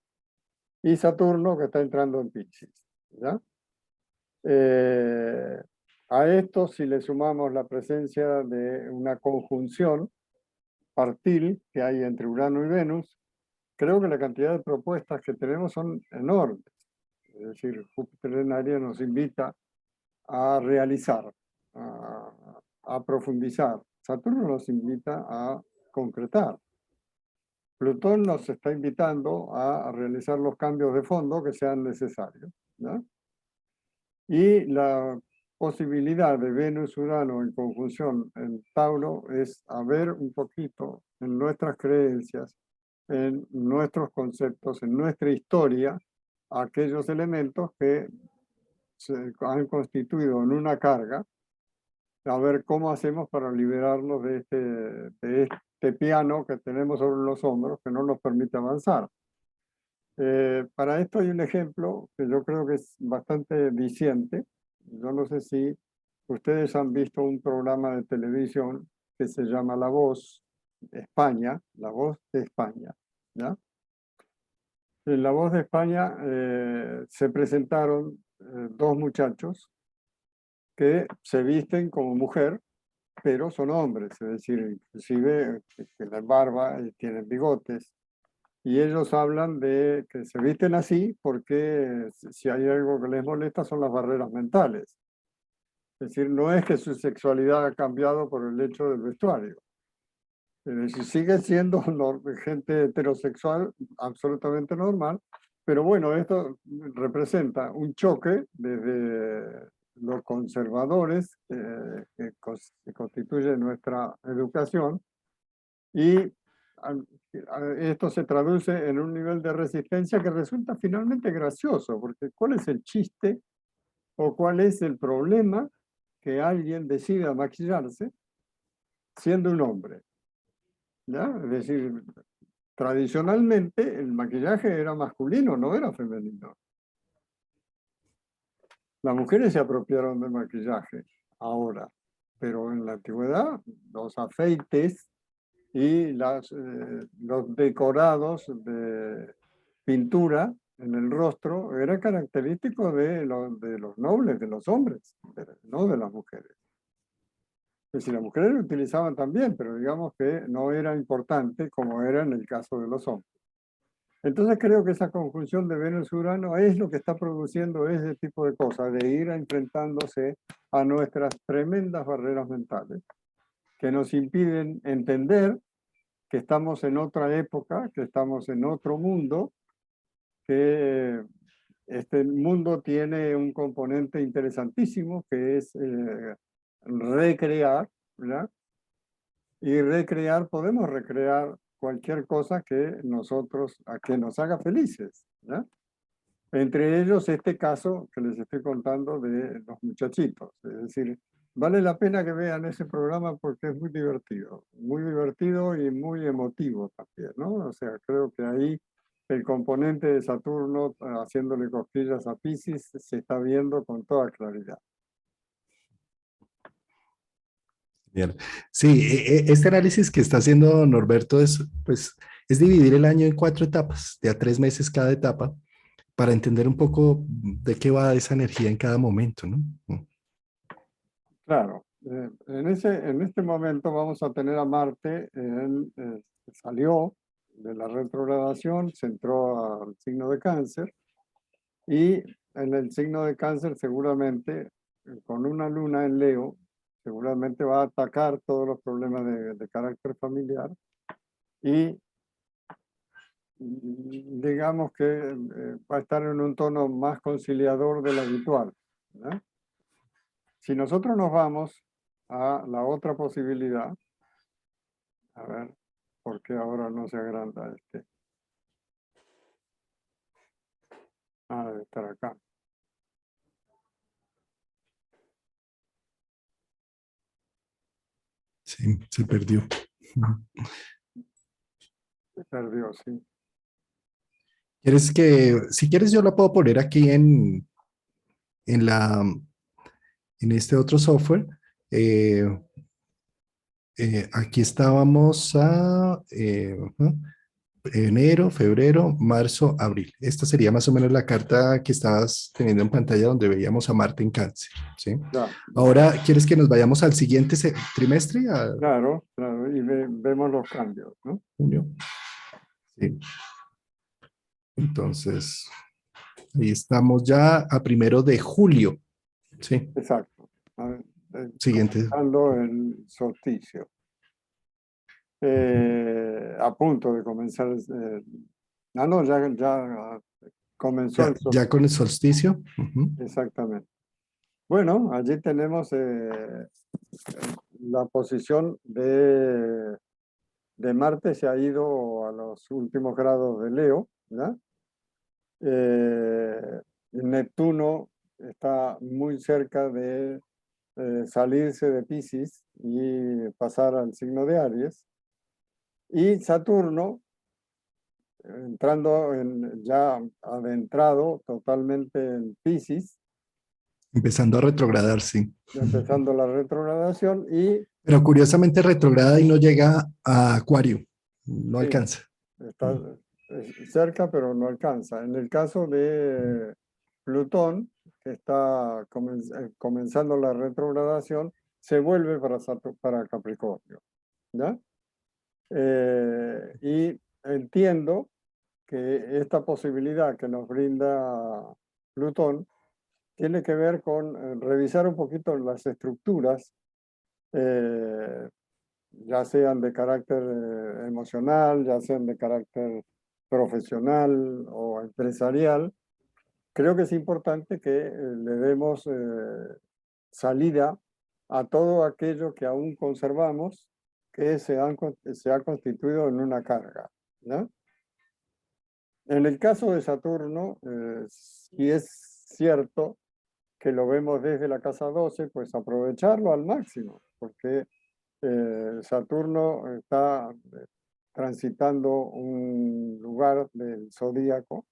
y Saturno, que está entrando en Piscis. ¿Ya? A esto, si le sumamos la presencia de una conjunción partil que hay entre Urano y Venus, creo que la cantidad de propuestas que tenemos son enormes. Es decir, Júpiter en Aries nos invita a realizar, a profundizar. Saturno nos invita a concretar. Plutón nos está invitando a realizar los cambios de fondo que sean necesarios, ¿no? Y la posibilidad de Venus-Urano en conjunción en Tauro es a ver un poquito en nuestras creencias, en nuestros conceptos, en nuestra historia, aquellos elementos que se han constituido en una carga, a ver cómo hacemos para liberarnos de este piano que tenemos sobre los hombros que no nos permite avanzar. Para esto hay un ejemplo que yo creo que es bastante diciente. Yo no sé si ustedes han visto un programa de televisión que se llama La Voz España, La Voz de España, ¿ya? En La Voz de España se presentaron dos muchachos que se visten como mujer, pero son hombres, es decir, inclusive tienen barba y tienen bigotes. Y ellos hablan de que se visten así porque si hay algo que les molesta son las barreras mentales. Es decir, no es que su sexualidad ha cambiado por el hecho del vestuario. Es decir, sigue siendo gente heterosexual absolutamente normal, pero bueno, esto representa un choque desde los conservadores que constituyen nuestra educación y esto se traduce en un nivel de resistencia que resulta finalmente gracioso, porque ¿cuál es el chiste o cuál es el problema que alguien decida maquillarse siendo un hombre? ¿Ya? Es decir, tradicionalmente el maquillaje era masculino, no era femenino. Las mujeres se apropiaron del maquillaje ahora, pero en la antigüedad los afeites y los decorados de pintura en el rostro era característico de los nobles, de los hombres, no de las mujeres. Es decir, las mujeres lo utilizaban también, pero digamos que no era importante como era en el caso de los hombres. Entonces creo que esa conjunción de Venus-Urano es lo que está produciendo ese tipo de cosas, de ir enfrentándose a nuestras tremendas barreras mentales que nos impiden entender que estamos en otra época, que estamos en otro mundo, que este mundo tiene un componente interesantísimo que es recrear, ¿verdad? Y recrear, podemos recrear cualquier cosa que que nos haga felices, ¿verdad? Entre ellos este caso que les estoy contando de los muchachitos. Es decir, vale la pena que vean ese programa porque es muy divertido y muy emotivo también, ¿no? O sea, creo que ahí el componente de Saturno haciéndole cosquillas a Piscis se está viendo con toda claridad. Bien. Sí, este análisis que está haciendo Norberto es, pues, es dividir el año en 4 etapas, de a 3 meses cada etapa, para entender un poco de qué va esa energía en cada momento, ¿no? Claro, en este momento vamos a tener a Marte, salió de la retrogradación, se entró al signo de Cáncer y en el signo de Cáncer seguramente con una luna en Leo, seguramente va a atacar todos los problemas de carácter familiar y digamos que va a estar en un tono más conciliador del habitual, ¿verdad? Si nosotros nos vamos a la otra posibilidad, a ver, ¿por qué ahora no se agranda este? Ah, debe estar acá. Sí, se perdió. Se perdió, sí. ¿Quieres que, si quieres, yo la puedo poner aquí en la, en este otro software? Eh, aquí estábamos a enero, febrero, marzo, abril. Esta sería más o menos la carta que estabas teniendo en pantalla donde veíamos a Marte en Cáncer, ¿sí? Ya, Ahora, ¿quieres que nos vayamos al siguiente trimestre, a claro, claro, y vemos los cambios, ¿no? junio? Sí. Entonces, ahí estamos ya a 1 de julio, ¿sí? Exacto. A ver, Siguiente. comenzando el solsticio. A punto de comenzar. No, ya comenzó Ya, el ya solsticio. con el solsticio. Ujú. Exactamente. Bueno, allí tenemos la posición de Marte, se ha ido a los últimos grados de Leo, ¿ya? Neptuno está muy cerca de salirse de Piscis y pasar al signo de Aries. Y Saturno, ya adentrado totalmente en Piscis, Empezando a retrogradar, sí. empezando la retrogradación y Pero curiosamente retrograda y no llega a Acuario, no sí, alcanza. está cerca, pero no alcanza. En el caso de Plutón, que está comenzando la retrogradación, se vuelve para Capricornio, ¿ya? Y entiendo que esta posibilidad que nos brinda Plutón tiene que ver con revisar un poquito las estructuras, eh, ya sean de carácter emocional, ya sean de carácter profesional o empresarial. Creo que es importante que le demos salida a todo aquello que aún conservamos, que se ha constituido en una carga, ¿no? En el caso de Saturno, si es cierto que lo vemos desde la casa 12, pues aprovecharlo al máximo, porque Saturno está transitando un lugar del zodíaco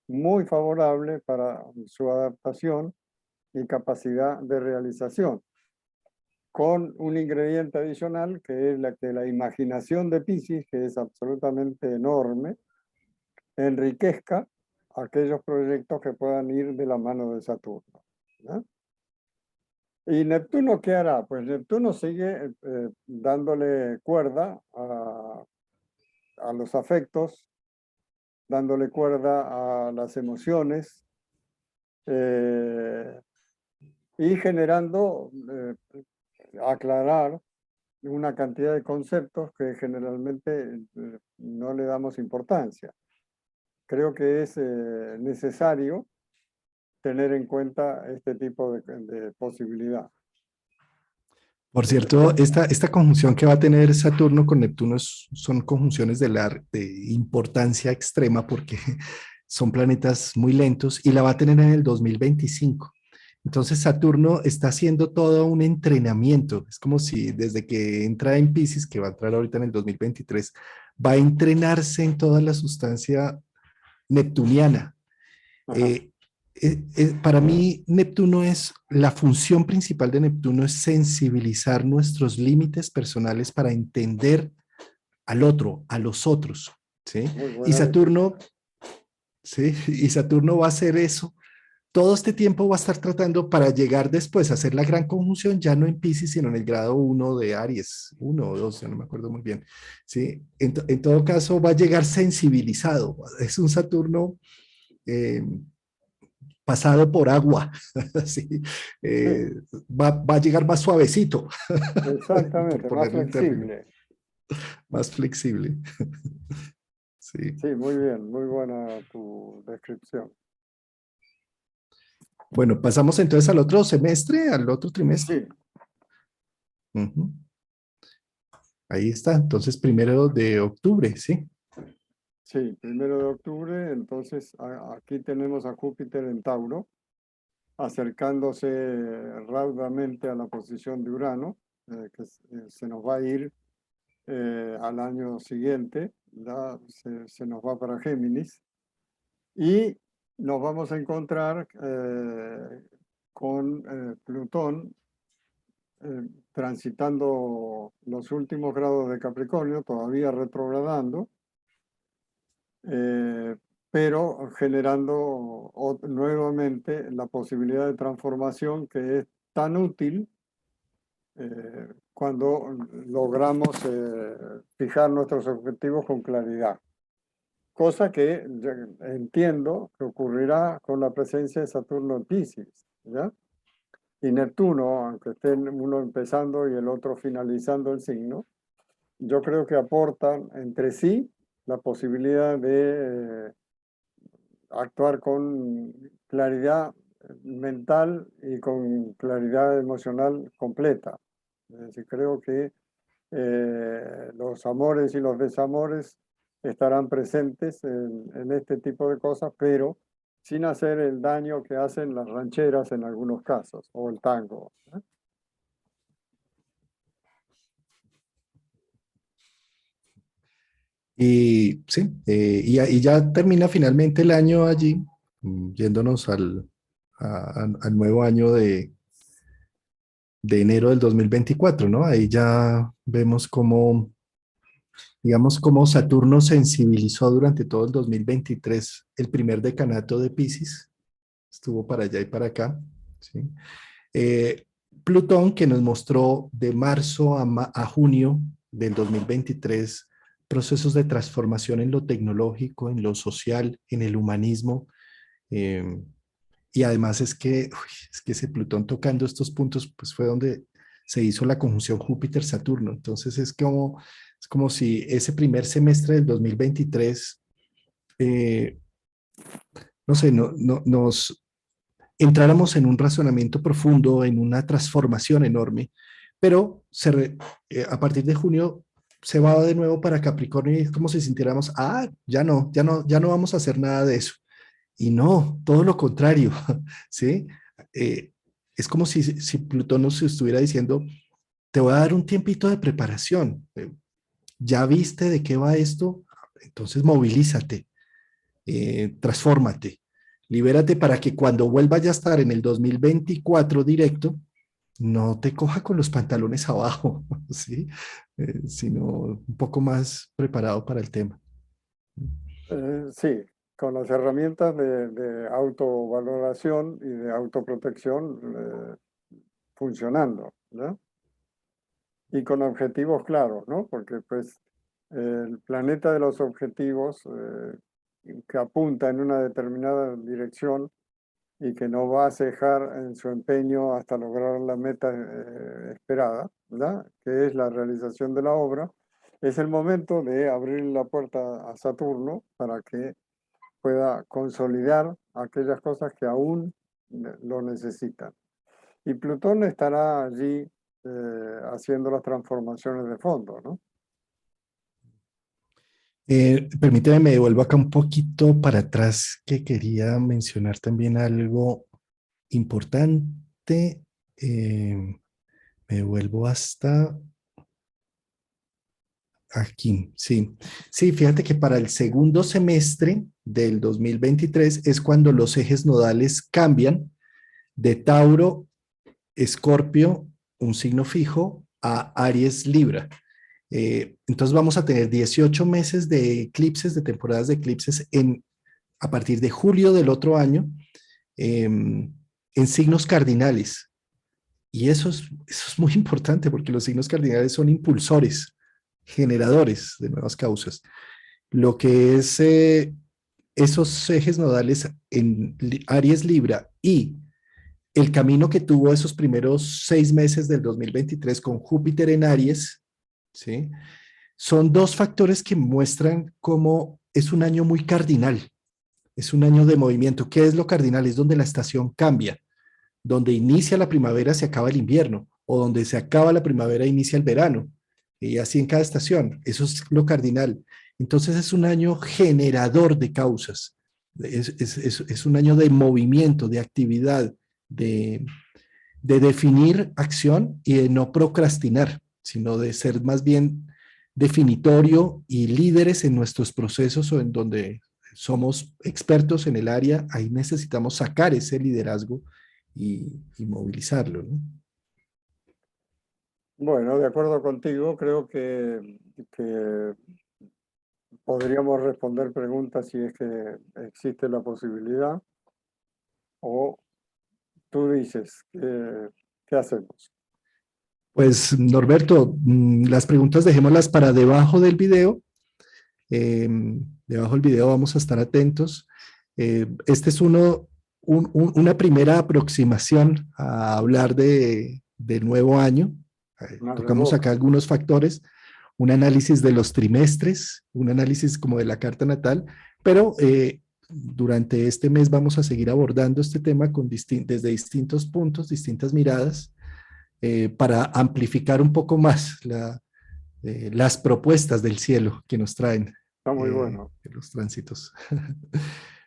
muy favorable para su adaptación y capacidad de realización. con un ingrediente adicional que es que la imaginación de Piscis, que es absolutamente enorme, enriquezca aquellos proyectos que puedan ir de la mano de Saturno, ¿no? ¿Y Neptuno qué hará? Pues Neptuno sigue dándole cuerda a los afectos, dándole cuerda a las emociones y generando, aclarar una cantidad de conceptos que generalmente no le damos importancia. Creo que es necesario tener en cuenta este tipo de posibilidad. Por cierto, esta conjunción que va a tener Saturno con Neptuno son conjunciones de importancia extrema porque son planetas muy lentos y la va a tener en el 2025. Entonces Saturno está haciendo todo un entrenamiento. Es como si desde que entra en Pisces, que va a entrar ahorita en el 2023, va a entrenarse en toda la sustancia neptuniana. Eh, para mí, Neptuno es, la función principal de Neptuno es sensibilizar nuestros límites personales para entender al otro, a los otros, ¿sí? Muy Y buena Saturno, definición. ¿sí? Y Saturno va a hacer eso. Todo este tiempo va a estar tratando para llegar después a hacer la gran conjunción, ya no en Pisces, sino en el grado 1 de Aries, 1 o 2, ya no me acuerdo muy bien, ¿sí? En todo caso, va a llegar sensibilizado. Es un Saturno pasado por agua, ¿sí? Sí, Va a llegar más suavecito, por exactamente, más ponerle un término, flexible. más flexible. Sí. Sí, muy bien, muy buena tu descripción. Bueno, pasamos entonces al otro semestre, al otro trimestre. Sí, Ujú. Ahí está, entonces 1 de octubre, ¿sí? sí, 1 de octubre, entonces aquí tenemos a Júpiter en Tauro, acercándose raudamente a la posición de Urano, se nos va a ir al año siguiente, ya se nos va para Géminis, y nos vamos a encontrar con Plutón transitando los últimos grados de Capricornio, todavía retrogradando, eh, pero generando nuevamente la posibilidad de transformación que es tan útil cuando logramos fijar nuestros objetivos con claridad. Cosa que entiendo que ocurrirá con la presencia de Saturno en Piscis, ¿ya? Y Neptuno, aunque estén uno empezando y el otro finalizando el signo, yo creo que aportan entre sí la posibilidad de actuar con claridad mental y con claridad emocional completa. Es decir, creo que los amores y los desamores estarán presentes en este tipo de cosas, pero sin hacer el daño que hacen las rancheras en algunos casos, o el tango, ¿eh? Y sí, y ya termina finalmente el año allí, yéndonos al nuevo año de enero del 2024, ¿no? Ahí ya vemos cómo, digamos, cómo Saturno sensibilizó durante todo el 2023 el primer decanato de Piscis, estuvo para allá y para acá, ¿sí? Eh, Plutón, que nos mostró de marzo a junio del 2023 procesos de transformación en lo tecnológico, en lo social, en el humanismo. eh, y además es que ese Plutón tocando estos puntos, pues fue donde se hizo la conjunción Júpiter-Saturno. Entonces es como si ese primer semestre del 2023, eh, no sé, nos entráramos en un razonamiento profundo, en una transformación enorme, pero a partir de junio se va de nuevo para Capricornio y es como si sintiéramos, ya no vamos a hacer nada de eso. Y no, todo lo contrario, ¿sí? Eh, es como si Plutón nos estuviera diciendo, te voy a dar un tiempito de preparación. ¿Ya viste de qué va esto? Entonces movilízate, transfórmate, libérate para que cuando vuelva ya a estar en el 2024 directo, no te coja con los pantalones abajo, ¿sí? Sino un poco más preparado para el tema. Sí, con las herramientas de autovaloración y de autoprotección funcionando, ¿no? Y con objetivos claros, ¿no? Porque pues el planeta de los objetivos que apunta en una determinada dirección y que no va a cejar en su empeño hasta lograr la meta esperada, ¿verdad? Que es la realización de la obra, es el momento de abrir la puerta a Saturno para que pueda consolidar aquellas cosas que aún lo necesitan. Y Plutón estará allí haciendo las transformaciones de fondo, ¿no? Permíteme, me devuelvo acá un poquito para atrás, que quería mencionar también algo importante. Me devuelvo hasta aquí. Sí, sí, fíjate que para el segundo semestre del 2023 es cuando los ejes nodales cambian de Tauro, Escorpio, un signo fijo, a Aries, Libra. Entonces vamos a tener 18 meses de eclipses, de temporadas de eclipses a partir de julio del otro año, en signos cardinales. Y eso es muy importante porque los signos cardinales son impulsores, generadores de nuevas causas. Lo que es esos ejes nodales en Aries, Libra y el camino que tuvo esos primeros 6 meses del 2023 con Júpiter en Aries, ¿sí? Son dos factores que muestran cómo es un año muy cardinal, es un año de movimiento. ¿Qué es lo cardinal? Es donde la estación cambia, donde inicia la primavera se acaba el invierno, o donde se acaba la primavera inicia el verano, y así en cada estación. Eso es lo cardinal. Entonces es un año generador de causas, es un año de movimiento, de actividad, de, de definir acción y de no procrastinar, sino de ser más bien definitorio y líderes en nuestros procesos o en donde somos expertos en el área, ahí necesitamos sacar ese liderazgo y movilizarlo, ¿no? Bueno, de acuerdo contigo, creo que podríamos responder preguntas si es que existe la posibilidad, o tú dices, ¿qué hacemos? Pues Norberto, las preguntas dejémoslas para debajo del video. Debajo del video vamos a estar atentos. Este es una primera aproximación a hablar del nuevo año. Una Tocamos acá esbozo. algunos factores, un análisis de los trimestres, un análisis como de la carta natal, pero durante este mes vamos a seguir abordando este tema desde distintos puntos, distintas miradas, para amplificar un poco más las propuestas del cielo que nos traen Está muy bueno. los tránsitos.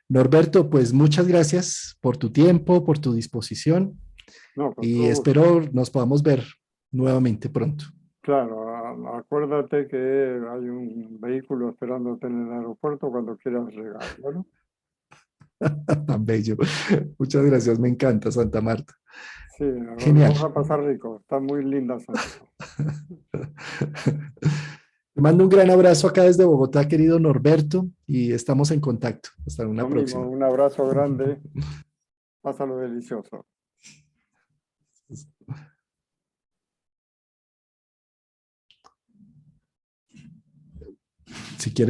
Norberto, pues muchas gracias por tu tiempo, por tu disposición No, con y todo gusto. espero nos podamos ver nuevamente pronto. Claro, acuérdate que hay un vehículo esperándote en el aeropuerto cuando quieras llegar. Bueno, Tan bello. Muchas gracias, me encanta Santa Marta. sí, lo Genial. vamos a pasar rico. Está muy linda Santa. Te mando un gran abrazo acá desde Bogotá, querido Norberto, y estamos en contacto. Hasta una Lo mismo, próxima. un abrazo grande. Pásalo delicioso. Si quieres